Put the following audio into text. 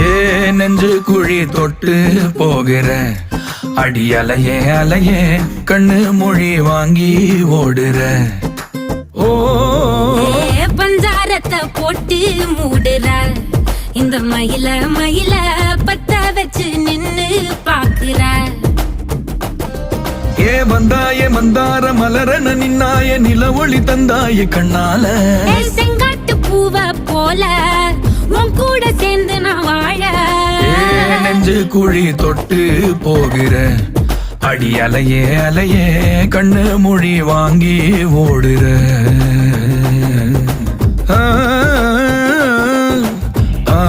ஏ நெஞ்சு குழி தொட்டு போகிற அடி அலையே அலையே கண்ணு மொழி வாங்கி ஓடுற. ஓ பஞ்சாரத்தை போட்டு மூடுற இந்த மயில மயில பத்த வச்சு நின்னு பாக்குற. ஏ வந்தாய மந்தார மலரன நின்னாய நில ஒளி தந்தாய கண்ணால. செங்காட்டு பூவ போல உன் கூட சேர்ந்து நான் வாழ. நெஞ்சு குழி தொட்டு போகிற அடி அலையே அலையே கண்ணு மொழி வாங்கி ஓடுற. ஆ ஆ